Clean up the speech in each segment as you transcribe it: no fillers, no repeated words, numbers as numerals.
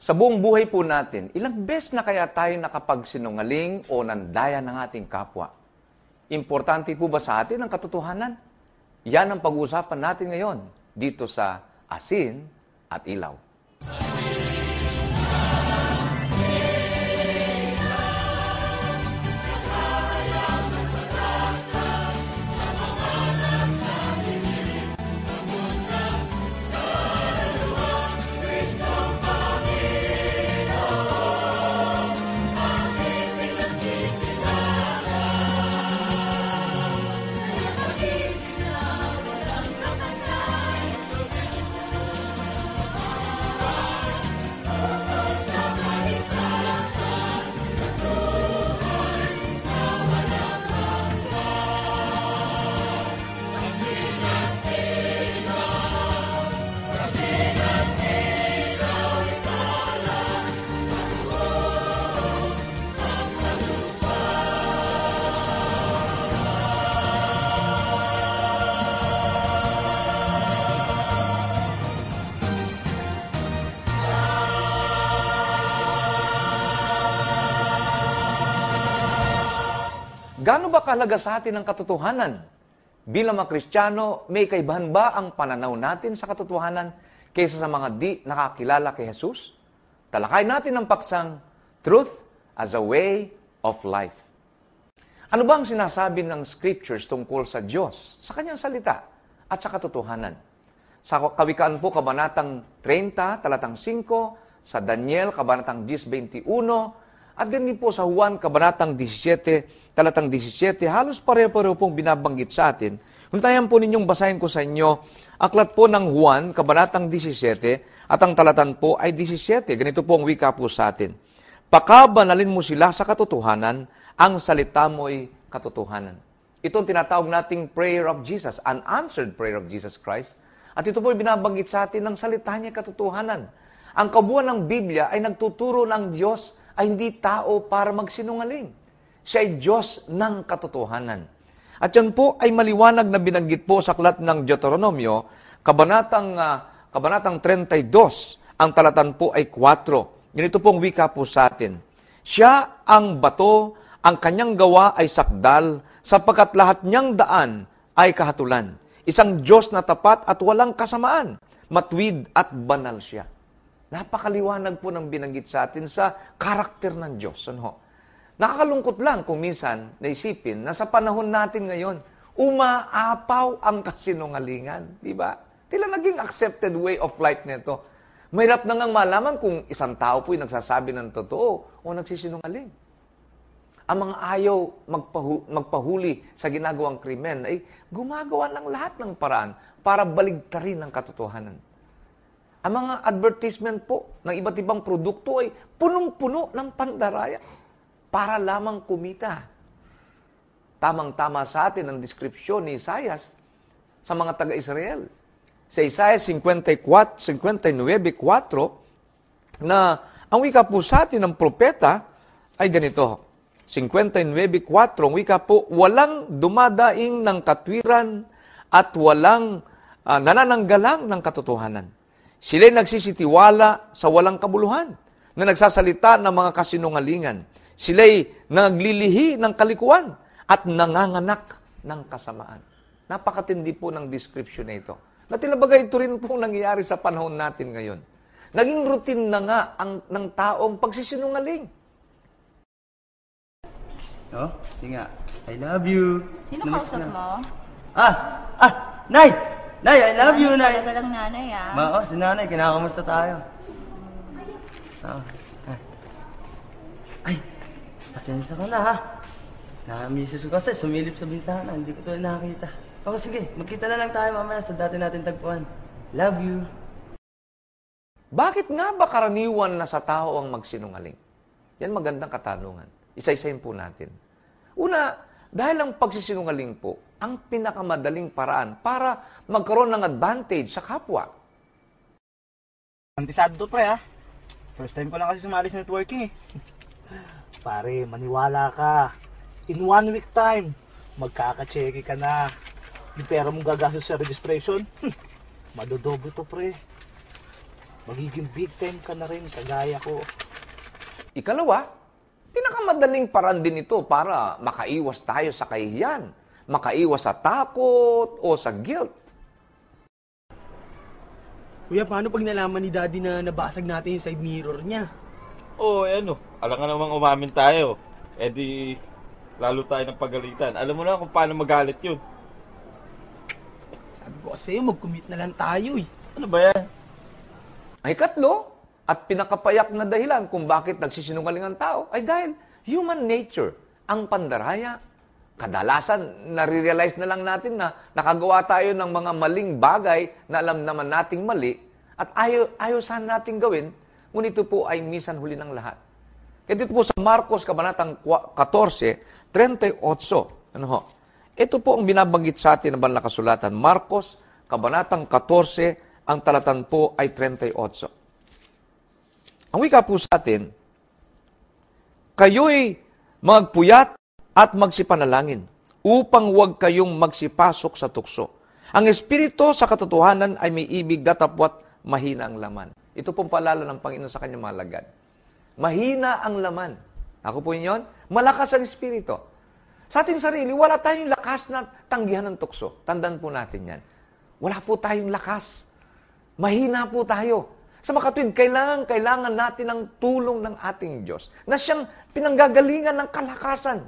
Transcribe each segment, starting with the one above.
Sa buong buhay po natin, ilang beses na kaya tayo nakapagsinungaling o nandaya ng ating kapwa? Importante po ba sa atin ang katotohanan? Yan ang pag-uusapan natin ngayon dito sa Asin at Ilaw. Gaano ba kahalaga sa atin ang katotohanan? Bilang mga Kristiyano, may kaibahan ba ang pananaw natin sa katotohanan kaysa sa mga di nakakilala kay Jesus? Talakay natin ang paksang Truth as a Way of Life. Ano ba ang sinasabi ng Scriptures tungkol sa Diyos, sa Kanyang salita at sa katotohanan? Sa Kawikaan po, Kabanatang 30, Talatang 5, sa Daniel, Kabanatang 10:21, at ganun po sa Juan, Kabanatang 17, Talatang 17, halos pareho-pareho pong binabanggit sa atin. Kung tayo po ninyong basahin ko sa inyo, aklat po ng Juan, Kabanatang 17, at ang talatan po ay 17. Ganito po ang wika po sa atin. Pakabanalin mo sila sa katotohanan, ang salita mo'y katotohanan. Ito ang tinatawag nating prayer of Jesus, an answered prayer of Jesus Christ. At ito po ay binabanggit sa atin ng salita niya katotohanan. Ang kabuuan ng Biblia ay nagtuturo ng Diyos ay hindi tao para magsinungaling. Siya ay Diyos ng katotohanan. At yan po ay maliwanag na binanggit po sa aklat ng Deuteronomio, Kabanatang 32, ang talatan po ay 4. Ganito pong wika po sa atin. Siya ang bato, ang kanyang gawa ay sakdal, sapagkat lahat niyang daan ay kahatulan. Isang Diyos na tapat at walang kasamaan, matuwid at banal siya. Napakaliwanag po ng binanggit sa atin sa karakter ng Diyos. Ano? Nakakalungkot lang kung minsan naisipin na sa panahon natin ngayon, umaapaw ang kasinungalingan. Di ba? Tila naging accepted way of life nito. Mahirap na ngang malaman kung isang tao po'y nagsasabi ng totoo o nagsisinungaling. Ang mga ayaw magpahuli sa ginagawang krimen ay gumagawa ng lahat ng paraan para baligtarin ang katotohanan. Ang mga advertisement po ng iba't ibang produkto ay punong-puno ng pandaraya para lamang kumita. Tamang-tama sa atin ang deskripsyon ni Isaias sa mga taga-Israel. Sa Isaiah 59:4, na ang wika po sa atin ng propeta ay ganito. 59:4, ang wika po, walang dumadaing ng katwiran at walang nanananggalang ng katotohanan. Sila'y nagsisitiwala sa walang kabuluhan, na nagsasalita ng mga kasinungalingan. Sila'y naglilihi ng kalikuan at nanganganak ng kasamaan. Napakatindi po ng description na ito. Na tinabagay ito rin po nangyayari sa panahon natin ngayon. Naging routine na nga ng taong pagsisinungaling. Oh, sige nga. I love you. Sino kausap mo? Nay! Nay, I love you, Nay. Talaga lang nanay, Si Nanay, kinakamusta tayo? Ay, pasensya ka na, ha? Nakamisis ko kasi, sumilip sa bintana, hindi ko ito nakakita. Sige, magkita na lang tayo mamaya sa dati natin tagpuan. Love you. Bakit nga ba karaniwan na sa tao ang magsinungaling? Yan magandang katanungan. Isa-isahin po natin. Una, dahil ang pagsisinungaling po, ang pinakamadaling paraan para magkaroon ng advantage sa kapwa. Antisado to, pre, ha? First time ko lang kasi sumali sa networking, eh. Pare, maniwala ka. In 1 week time, magkaka-checky ka na. Yung pera mong gagastos sa registration, madodobo to, pre. magiging big time ka na rin, kagaya ko. Ikalawa, pinakamadaling paraan din ito para makaiwas tayo sa kahihiyan, makaiwas sa takot o sa guilt. Kuya, paano pag nalaman ni Daddy na nabasag natin yung side mirror niya? Alam nga namang umamin tayo. Eh di, lalo tayo ng pagalitan. Alam mo na kung paano magalit yun. Sabi ko kasi mag-commit na lang tayo eh. Ano ba yan? Ay katlo, at pinakapayak na dahilan kung bakit nagsisinungaling ang tao ay dahil human nature, ang pandaraya. Kadalasan, nare-realize na lang natin na nakagawa tayo ng mga maling bagay na alam naman nating mali at ayaw sana nating gawin, ngunit ito po ay minsan huli ng lahat. Kaya dito po sa Marcos, Kabanatang 14:38, ano ho? Ito po ang binabanggit sa atin ng banal na kasulatan. Marcos, Kabanatang 14, ang talatan po ay 38. Ang wika po sa atin, kayo'y magpuyat at magsipanalangin upang huwag kayong magsipasok sa tukso. Ang espiritu sa katotohanan ay may ibig datapwat mahina ang laman. Ito pong paalala ng Panginoon sa kanyang mga alagad. Mahina ang laman. Ako po yun, malakas ang espiritu. Sa ating sarili, wala tayong lakas na tanggihan ng tukso. Tandaan po natin yan. Wala po tayong lakas. Mahina po tayo. Sa makatwid, kailangan natin ang tulong ng ating Diyos na siyang pinanggagalingan ng kalakasan.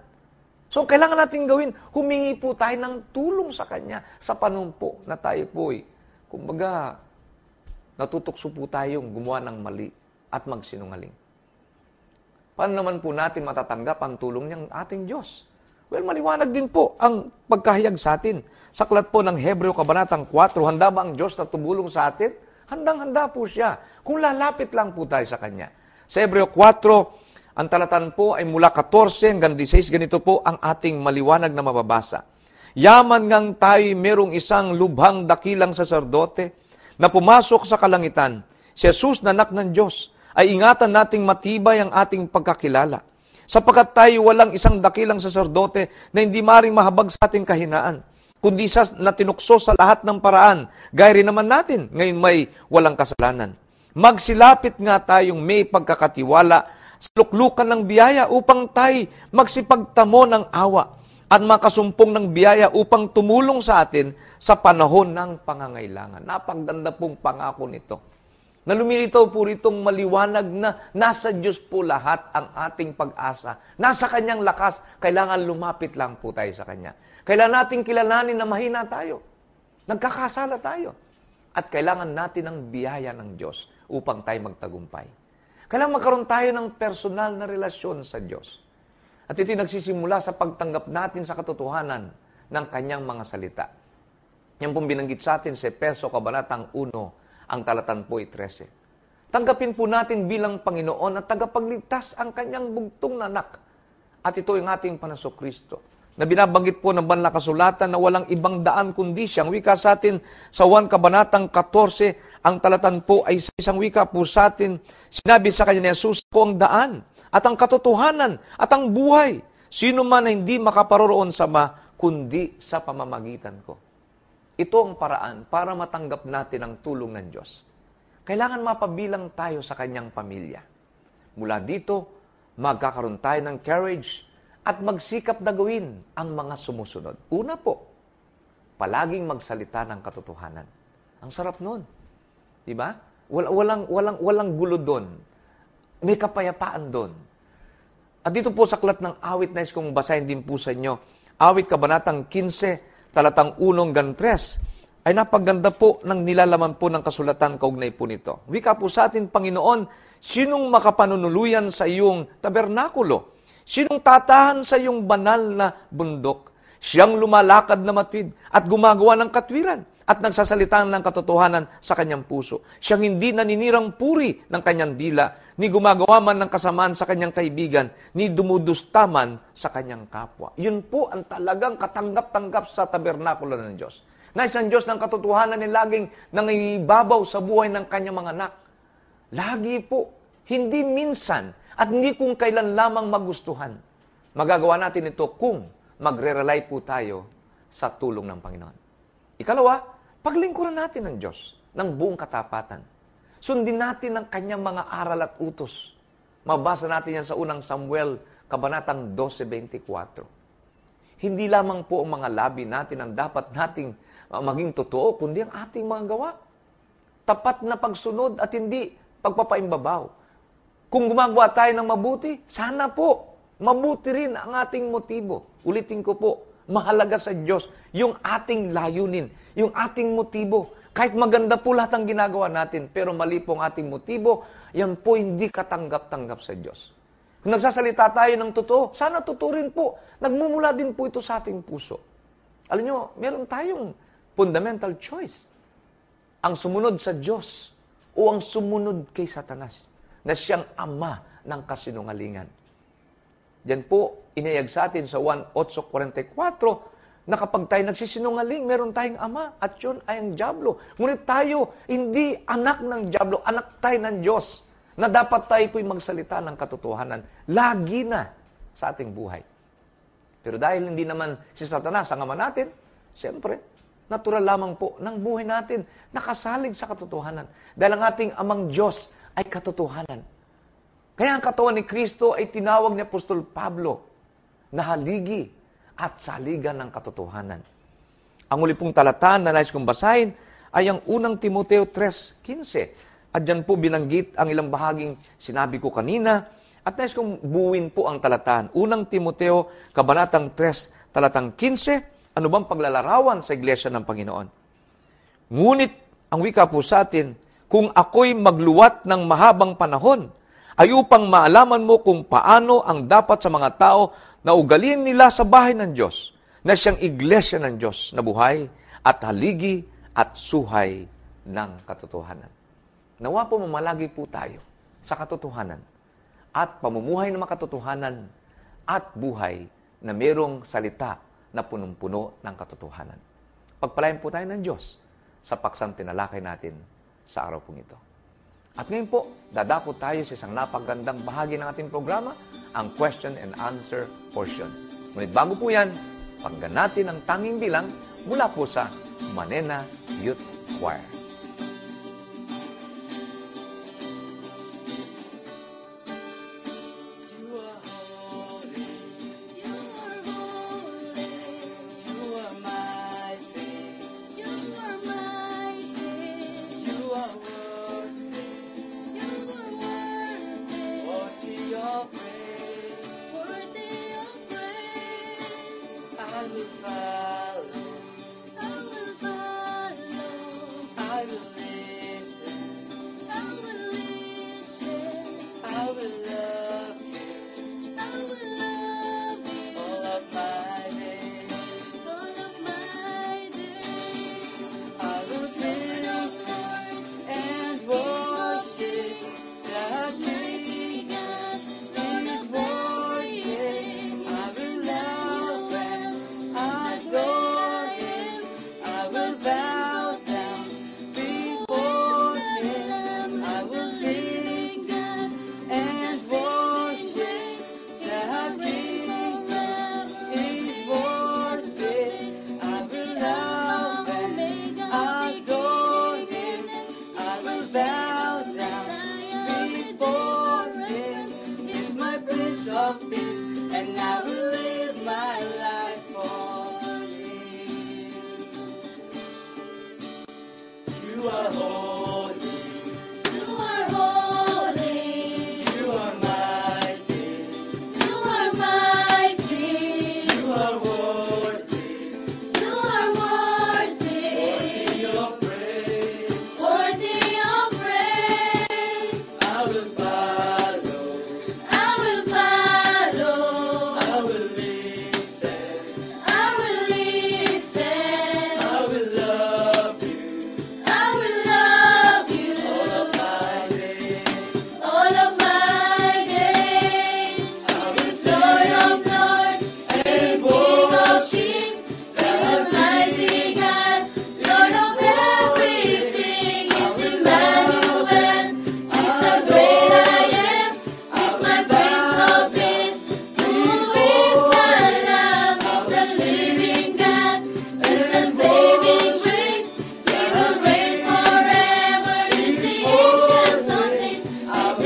So, kailangan natin gawin, humingi po tayo ng tulong sa Kanya sa panumpo na tayo po kumbaga, natutukso po tayong gumawa ng mali at magsinungaling. Paano naman po natin matatanggap ang tulong ng ating Diyos? Well, maliwanag din po ang pagkahayag sa atin. Sa aklat po ng Hebreo Kabanatang 4, handa ba ang Diyos na tumulong sa atin? Handang-handa po siya. Kung lalapit lang po tayo sa Kanya. Sa Hebreo 4, ang talatan po ay mula 14 hanggang 16, ganito po ang ating maliwanag na mababasa. Yaman ngang tayo merong isang lubhang dakilang saserdote na pumasok sa kalangitan. Si Jesus na anak ng Diyos, ay ingatan nating matibay ang ating pagkakilala. Sapagkat tayo walang isang dakilang saserdote na hindi maring mahabag sa ating kahinaan, kundi sa natinukso sa lahat ng paraan, gaya rin naman natin, ngayon may walang kasalanan. Magsilapit nga tayong may pagkakatiwala sa luklukan ng biyaya upang tayo magsipagtamo ng awa at makasumpong ng biyaya upang tumulong sa atin sa panahon ng pangangailangan. Napaganda pong pangako nito. Na lumilitaw po ritong maliwanag na nasa Diyos po lahat ang ating pag-asa. Nasa Kanyang lakas, kailangan lumapit lang po tayo sa Kanya. Kailangan natin kilalanin na mahina tayo. Nagkakasala tayo. At kailangan natin ng biyaya ng Diyos upang tayo magtagumpay. Kailangan magkaroon tayo ng personal na relasyon sa Diyos. At ito nagsisimula sa pagtanggap natin sa katotohanan ng Kanyang mga salita. Yan pong binanggit sa atin sa Efeso Kabanatang 1, ang talatan po ay 13. Tanggapin po natin bilang Panginoon at tagapagligtas ang Kanyang bugtong na anak. At ito ang ating Panaso Kristo, na binabanggit po ng banal na kasulatan na walang ibang daan kundi siya. Ang wika sa atin sa 1 Kabanatang 14, ang talatan po ay sa isang wika po sa atin, sinabi sa kanya ni Jesus, ko ang daan at ang katotohanan at ang buhay. Sino man na hindi makaparoroon sa kundi sa pamamagitan ko. Ito ang paraan para matanggap natin ang tulong ng Diyos. Kailangan mapabilang tayo sa kanyang pamilya. Mula dito, magkakaroon tayo ng courage at magsikap na gawin ang mga sumusunod. Una po, palaging magsalita ng katotohanan. Ang sarap nun. Diba? Walang gulo doon. May kapayapaan doon. At dito po sa aklat ng awit, nais kong basahin din po sa inyo. Awit Kabanatang 15, talatang 1 hanggang 3, ay napaganda po ng nilalaman po ng kasulatan kaugnay po nito. Wika po sa atin, Panginoon, sinong makapanunuluyan sa iyong tabernakulo? Sinong tatahan sa iyong banal na bundok? Siyang lumalakad na matwid at gumagawa ng katwiran at nagsasalita ng katotohanan sa kanyang puso. Siyang hindi naninirang puri ng kanyang dila, ni gumagawa man ng kasamaan sa kanyang kaibigan, ni dumudustaman sa kanyang kapwa. Yun po ang talagang katanggap-tanggap sa tabernakulo ng Diyos. Na isang Diyos ng katotohanan ay laging nangibabaw sa buhay ng kanyang mga anak. Lagi po, hindi minsan, at hindi kung kailan lamang magustuhan. Magagawa natin ito kung magre-rely po tayo sa tulong ng Panginoon. Ikalawa, paglingkuran natin ng Diyos ng buong katapatan. Sundin natin ang kanyang mga aral at utos. Mabasa natin yan sa unang Samuel, kabanatang 12:24. Hindi lamang po ang mga labi natin ang dapat nating maging totoo, kundi ang ating mga gawa. Tapat na pagsunod at hindi pagpapaimbabaw. Kung gumagawa tayo ng mabuti, sana po, mabuti rin ang ating motibo. Ulitin ko po, mahalaga sa Diyos yung ating layunin, yung ating motibo. Kahit maganda po lahat ang ginagawa natin, pero mali po ang ating motibo, yan po hindi katanggap-tanggap sa Diyos. Kung nagsasalita tayo ng totoo, sana totoo rin po. Nagmumula din po ito sa ating puso. Alam nyo, meron tayong fundamental choice. Ang sumunod sa Diyos o ang sumunod kay Satanas na siyang ama ng kasinungalingan. Diyan po, inayag sa atin sa 1:8:44 na kapag tayo nagsisinungaling, meron tayong ama at yun ay ang dyablo. Ngunit tayo, hindi anak ng dyablo, anak tayo ng Diyos na dapat tayo po'y magsalita ng katotohanan. Lagi na sa ating buhay. Pero dahil hindi naman si Satanas ang ama natin, siyempre, natural lamang po ng buhay natin nakasalig sa katotohanan. Dahil ang ating amang Diyos ay katotohanan. Kaya ang katawan ni Kristo ay tinawag ni Apostol Pablo na haligi at saligan ng katotohanan. Ang uli pong talata na nais kong basahin ay ang unang Timoteo 3:15. At dyan po binanggit ang ilang bahaging sinabi ko kanina at nais kong buuin po ang talataan. Unang Timoteo, kabanatang 3, talatang 15, ano bang paglalarawan sa Iglesia ng Panginoon? Ngunit, ang wika po sa atin, kung ako'y magluwat ng mahabang panahon, ay upang maalaman mo kung paano ang dapat sa mga tao na ugaliin nila sa bahay ng Diyos, na siyang Iglesia ng Diyos na buhay at haligi at suhay ng katotohanan. Nawa po mamalagi po tayo sa katotohanan at pamumuhay ng makatotohanan at buhay na merong salita na punong-puno ng katotohanan. Pagpalain po tayo ng Diyos sa paksang tinalakay natin sa araw pong ito. At ngayon po, dadako tayo sa isang napagandang bahagi ng ating programa, ang question and answer portion. Ngunit bago po yan, pakinggan natin ang tanging bilang mula po sa Manena Youth Choir. I will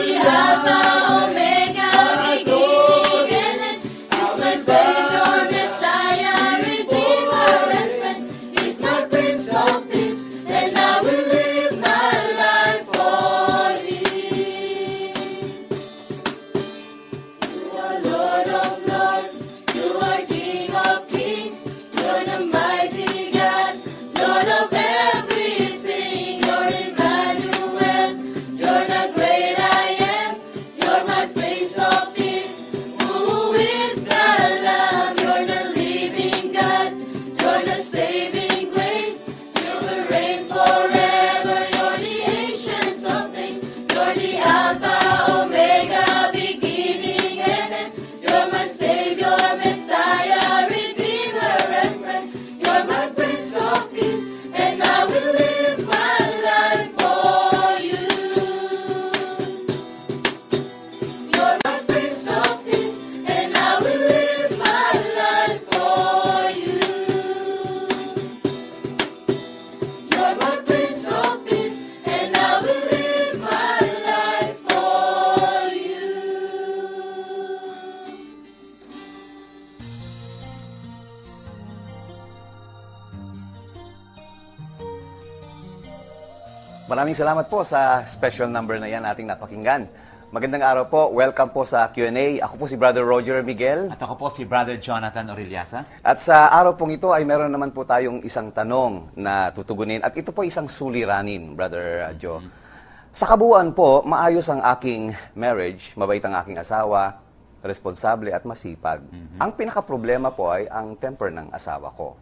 the Alpha, Omega, beginning and end. He's my Savior, Messiah, Redeemer, and friend. He's my Prince of Peace, and I will live my life for Him. You are Lord of Lords, you are King of Kings, you're the mighty God, Lord of everything. You're Emmanuel, you're the great I am, you're my Prince of Peace. Who is the Lamb? You're the living God, you're the saving grace. You will reign forever. You're the ancient of days. You're the Alpha, Omega, beginning and end. You're my Savior, Messiah, Redeemer, and friend. You're my Prince of Peace, and I will live my life for you. You're my Prince of Peace, and I will live my life for you. You're my Prince of Peace, and I will live my life for you. Maraming salamat po sa special number na yan ating napakinggan. Magandang araw po. Welcome po sa Q&A. Ako po si Brother Roger Miguel. At ako po si Brother Jonathan Orellasa. At sa araw pong ito ay meron naman po tayong isang tanong na tutugunin. At ito po isang suliranin, Brother Joe. Sa kabuuan po, maayos ang aking marriage, mabait ang aking asawa, responsable at masipag. Ang pinaka-problema po ay ang temper ng asawa ko.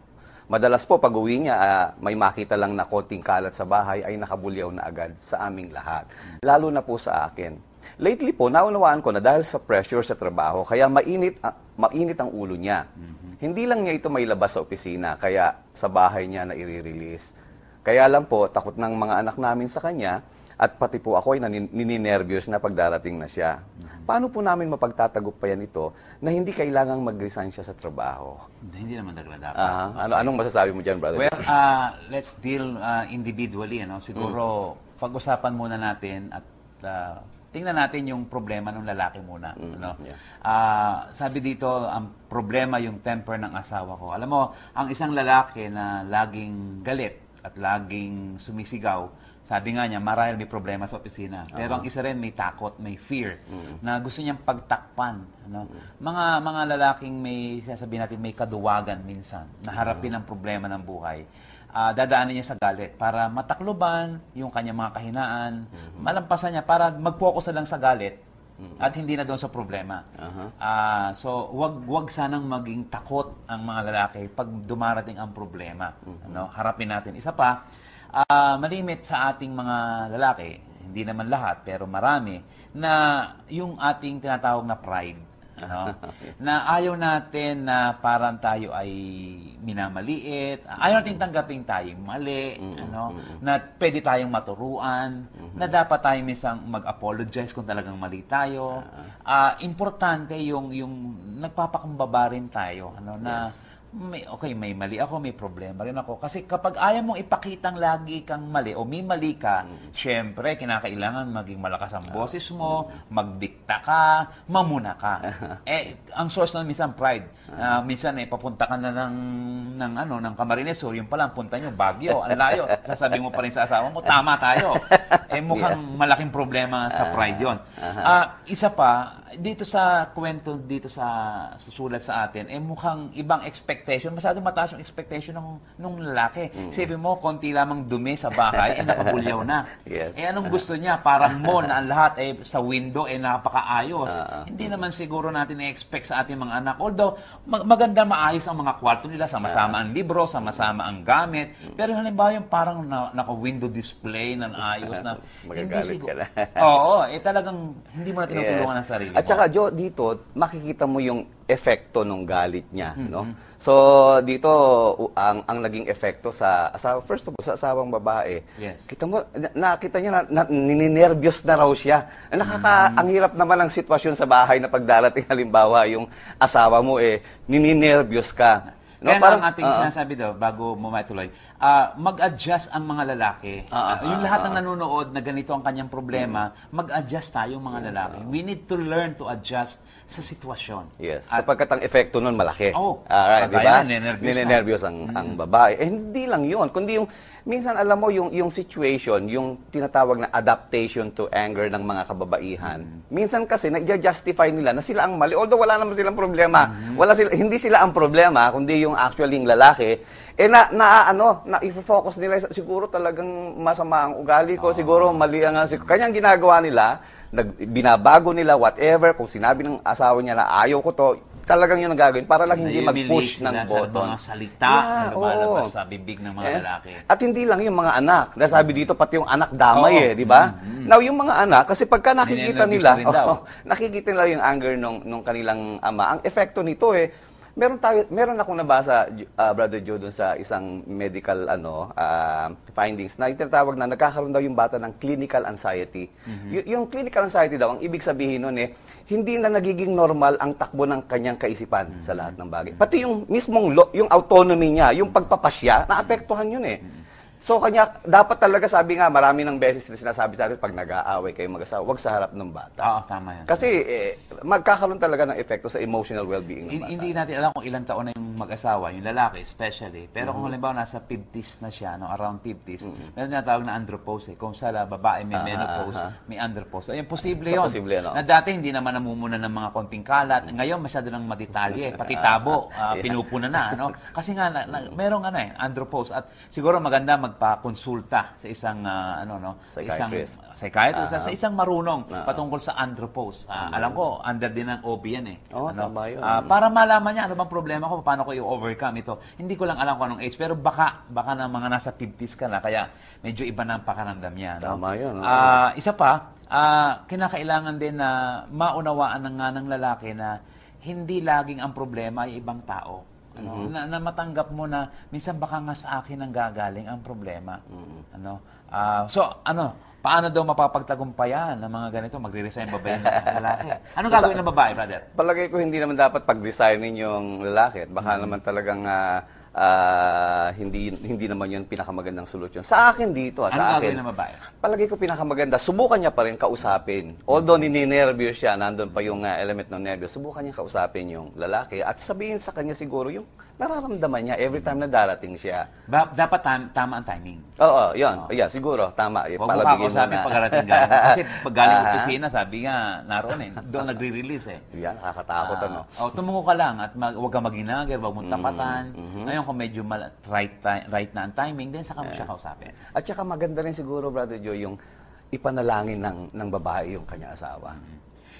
Madalas po pag uwi niya, may makita lang na konting kalat sa bahay ay nakabulyaw na agad sa aming lahat. Lalo na po sa akin. Lately po, naunawaan ko na dahil sa pressure sa trabaho, kaya mainit ang ulo niya. Hindi lang niya ito may labas sa opisina, kaya sa bahay niya na i-release. Kaya lang po, takot ng mga anak namin sa kanya, at pati po ako ay nininervyos na pagdarating na siya. Paano po namin mapagtatagumpayan ito na hindi kailangang mag-resign siya sa trabaho? Hindi naman dapat. Anong masasabi mo dyan, Brother? Well, let's deal individually. Siguro, pag-usapan muna natin at tingnan natin yung problema ng lalaki muna. Sabi dito, ang problema yung temper ng asawa ko. Alam mo, ang isang lalaki na laging galit at laging sumisigaw, sabi nga niya, marahil may problema sa opisina. Pero ang isa rin, may takot, may fear, na gusto niyang pagtakpan. Mga lalaking may, sasabihin natin, may kaduwagan minsan, na harapin ang problema ng buhay. Dadaanan niya sa galit para matakluban yung kanyang mga kahinaan, malampasan niya para mag-focus na lang sa galit at hindi na doon sa problema. So, wag sanang maging takot ang mga lalaki pag dumarating ang problema. Harapin natin. Isa pa, malimit sa ating mga lalaki, hindi naman lahat, pero marami, na yung ating tinatawag na pride. Na ayaw natin na parang tayo ay minamaliit, ayaw natin tanggapin tayong mali, na pwede tayong maturuan, na dapat tayo minsan mag-apologize kung talagang mali tayo. Importante yung nagpapakumbaba rin tayo, na may mali ako, may problema rin ako. Kasi kapag ayaw mong ipakitang lagi kang mali o may mali ka, syempre, kinakailangan maging malakas ang boses mo, magdikta ka, mamuna ka. Ang source ng minsan pride. Minsan, papunta ka na ng Camarines Sur, yung pala, ang punta nyo, Baguio, ang layo. Sasabi mo pa rin sa asawa mo, tama tayo. Mukhang malaking problema sa pride yon. Isa pa, dito sa kwento, dito sa susulat sa atin, mukhang ibang expectation, masyadong mataas yung expectation ng lalaki. Sabi mo, konti lamang dumi sa bahay, nakabulyaw na. Yes. Anong gusto niya? Parang mo na ang lahat sa window napakaayos. Hindi naman siguro natin i-expect sa ating mga anak. Although, maganda maayos ang mga kwarto nila, sama-sama ang libro, sama-sama ang gamit. Pero halimbawa yung parang naka-window display na ayos na Magagalit ka na. Oo, talagang hindi mo na tinutulungan ang sarili mo. At saka, Joe, dito, makikita mo yung epekto ng galit niya, no? So, dito, ang naging epekto sa asawa, first of all, sa asawang babae, kita mo, nakita niya na nininervyos na raw siya. Ang hirap naman ang sitwasyon sa bahay na pagdarating, halimbawa, yung asawa mo, nininervyos ka. No, kaya parang ating sinasabi daw, bago mo matuloy, mag-adjust ang mga lalaki. Yung lahat ng nanonood na ganito ang kanyang problema, mag-adjust tayong mga lalaki. We need to learn to adjust sa sitwasyon. Yes. Sapagkat ang epekto nun malaki. Kaya di ba? ninenervyos Ninenervyos ang babae. Eh, hindi lang yun. Kundi yung, minsan alam mo, yung situation, yung tinatawag na adaptation to anger ng mga kababaihan. Minsan kasi, na-justify nila na sila ang mali. Although wala naman silang problema. Hindi sila ang problema, kundi yung actually yung lalaki. I-focus nila, siguro talagang masama ang ugali ko, siguro mali ang kanyang ginagawa nila, binabago nila, whatever, kung sinabi ng asawa niya na ayaw ko to, talagang yun ang gagawin para lang hindi mag-push ng button. Sa mga salita na lumalabas sa bibig ng mga lalaki. At hindi lang yung mga anak. Dahil sabi dito, pati yung anak damay di ba? Now, yung mga anak, kasi pagka nakikita nila, nakikita nila yung anger nung kanilang ama, ang epekto nito meron akong nabasa, Brother Joe, dun sa isang medical findings na tinatawag na nagkakaroon daw yung bata ng clinical anxiety. Yung clinical anxiety daw, ang ibig sabihin nun hindi na nagiging normal ang takbo ng kanyang kaisipan sa lahat ng bagay. Pati yung mismong yung autonomy niya, yung pagpapasya, naapektuhan yun So, kanya, dapat talaga, sabi nga, marami ng beses na sinasabi sa atin, pag nag-aaway kayo mag-asawa, huwag sa harap ng bata. Tama yan. Kasi, magkakaroon talaga ng epekto sa emotional well-being ng bata. Hindi natin alam kung ilang taon na yung mag-asawa, yung lalaki especially. Pero kung halimbawa nasa 50s na siya, around 50s, meron na tawag na andropause. Kung sa babae may menopause, may andropause. Ayun, posible yun. Posible, na dati hindi naman namumuna ng mga konting kalat. Ngayon, masyado nang maditalye. Pati tabo, pinupuna na. Kasi nga, merong andropause. At siguro maganda magpa-konsulta sa isang psychiatrist, sa isang marunong patungkol sa andropause. Alam ko, under din ng OB yan tama yun. para malaman niya ano bang problema ko, paano ko i-overcome ito. Hindi ko lang alam kung anong age, pero baka na mga nasa 50s ka na, kaya medyo iba na ang pakiramdam niya. Tama yun. Isa pa, kinakailangan din na maunawaan ng lalaki na hindi laging ang problema ay ibang tao. Na matanggap mo na minsan baka nga sa akin ang gagaling ang problema. Paano daw mapapagtagumpayan ng mga ganito? Magre-resign ba yung lalaki? Anong gagawin ng babae, brother? Palagay ko hindi naman dapat pag-resignin yung lalaki. At baka naman talagang hindi naman yun pinakamagandang solusyon. Sa akin dito, sa akin, ng babae? Palagay ko pinakamaganda, subukan niya pa rin kausapin. Although ninenervyos siya, nandun pa yung element ng nervyos, subukan niya kausapin yung lalaki at sabihin sa kanya siguro yung nararamdaman niya every time na darating siya. Dapat tama ang timing. Oo, yun. siguro, tama. Huwag mo kakausapin pagkarating galing. Kasi pag galing opisina, sabi nga, naroon doon nagre-release Yan, nakakatakot tumungo ka lang at huwag ka maginagay, huwag mong tapatan. Ngayon, kung medyo right na ang timing, then saka mo siya kausapin. At saka maganda rin siguro, Brother Joe, yung ipanalangin ng babae yung kanya asawa.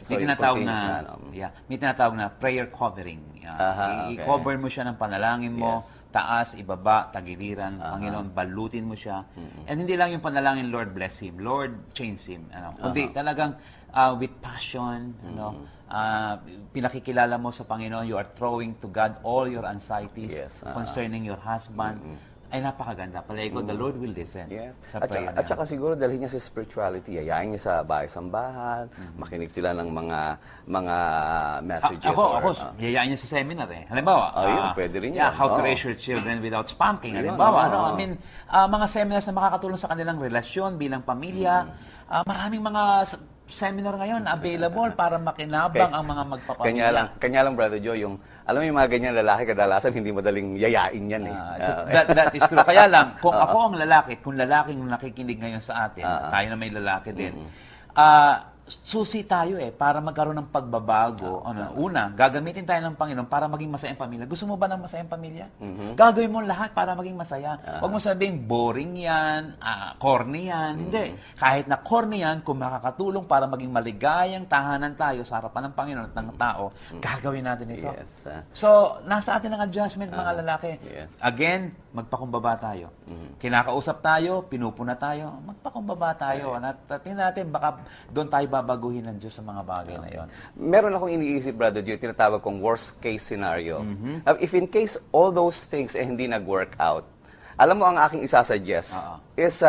So, may tinatawag na prayer covering. I-cover mo siya ng panalangin mo, taas, ibaba, tagiliran, Panginoon, balutin mo siya. And hindi lang yung panalangin, Lord bless him, Lord change him. Kundi talagang with passion, pinakikilala mo sa Panginoon, you are throwing to God all your anxieties concerning your husband. Ay napakaganda. Palagi ko, the Lord will listen sa prayer. At saka siguro dalhin niya sa spirituality. Yayain niya sa bahay-sambahan, makinig sila ng mga messages. Ako, yayain niya sa seminar Halimbawa, pwede rin yan. How to raise your children without spanking. Halimbawa, mga seminars na makakatulong sa kanilang relasyon bilang pamilya. Maraming mga seminar ngayon available para makinabang ang mga magpapamilya. Kanya lang, Brother Joe, alam mo yung mga ganyan lalaki, kadalasan hindi madaling yayain yan That is true. Kaya lang, kung ako ang lalaki, kung lalaking nakikinig ngayon sa atin, tayo na may lalaki din, susi tayo para magkaroon ng pagbabago. Una, gagamitin tayo ng Panginoon para maging masayang pamilya. Gusto mo ba ng masayang pamilya? Gagawin mo lahat para maging masaya. Huwag mo sabihin, boring yan, corny yan. Hindi. Kahit na corny yan, kung makakatulong para maging maligayang tahanan tayo sa harapan ng Panginoon at ng tao, gagawin natin ito. So, nasa atin ang adjustment, mga lalaki. Again, magpakumbaba tayo. Kinakausap tayo, pinupuna tayo, magpakumbaba tayo. At natin, baka doon tayo babaguhin ng Diyos sa mga bagay na yon. Meron akong iniisip, Brother Joe, tinatawag kong worst case scenario. If in case all those things hindi nag-work out, alam mo ang aking isasuggest is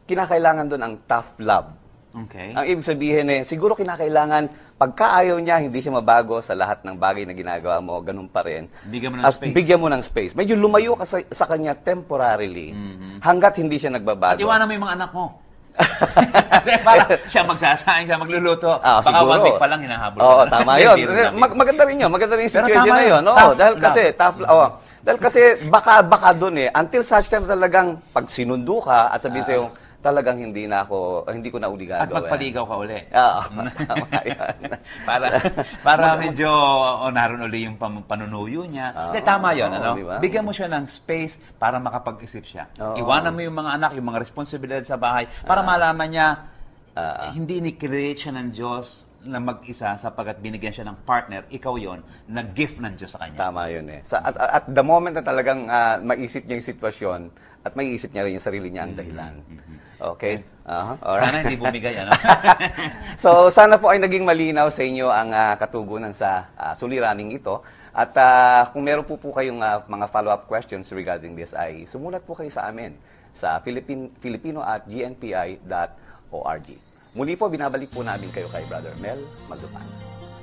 kinakailangan doon ang tough love. Okay. Ang ibig sabihin siguro kinakailangan, pagka ayaw niya, hindi siya mabago sa lahat ng bagay na ginagawa mo, ganun pa rin. Bigyan mo ng space. Bigyan mo ng space. Medyo lumayo ka sa kanya temporarily, hanggat hindi siya At nagbabago. iwanan mo yung mga anak mo. Para siya magsasaing, siya magluluto. Ah, Baka siguro. 1 week pa lang hinahabol Oo, ka na. tama Hindi, yun. biro lang. Maganda rin yun. Maganda rin yung Pero situation tama na yun. yun. Oo, Tough dahil love. kasi, dahil kasi baka doon until such time talagang pag sinundo ka at sabihin sa'yo, talagang hindi ko na uli At gagawin. magpaligaw ka uli. Oo, tama yun. para medyo naroon uli yung panunuyo niya. Hindi, tama yun. Oo, diba? Bigyan mo siya ng space para makapag-isip siya. Oo. Iwanan mo yung mga anak, yung mga responsibilidad sa bahay, para malaman niya, hindi ni-create siya ng Diyos na mag-isa sapagkat binigyan siya ng partner, ikaw yon na gift ng Diyos sa kanya. Tama yun at the moment na talagang maisip niya yung sitwasyon at maiisip niya rin yung sarili niya ang dahilan. Okay? Alright. Sana hindi bumigay, ano? So, sana po ay naging malinaw sa inyo ang katugunan sa suliraning ito. At kung meron po kayong mga follow-up questions regarding this, ay sumulat po kayo sa amin sa filipino@gnpi.org. Muli po, binabalik po namin kayo kay Brother Mel Magdupan.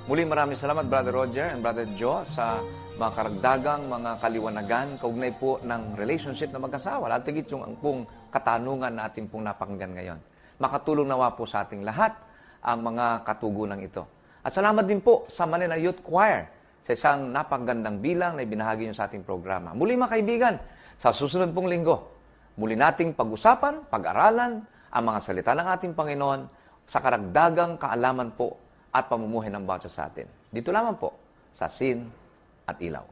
Muli maraming salamat, Brother Roger and Brother Joe, sa mga karagdagang mga kaliwanagan kaugnay po ng relationship na mag-asawa. At higit yung pong katanungan na ating pong napakinggan ngayon. Makatulong nawa po sa ating lahat ang mga katugunan ito. At salamat din po sa Manila Youth Choir sa isang napakagandang bilang na ibinahagi niyo sa ating programa. Muli mga kaibigan, sa susunod pong linggo, muli nating pag-usapan, pag-aralan ang mga salita ng ating Panginoon sa karagdagang kaalaman po at pamumuhay ng bawat sa atin. Dito lamang po sa Sin at Ilaw.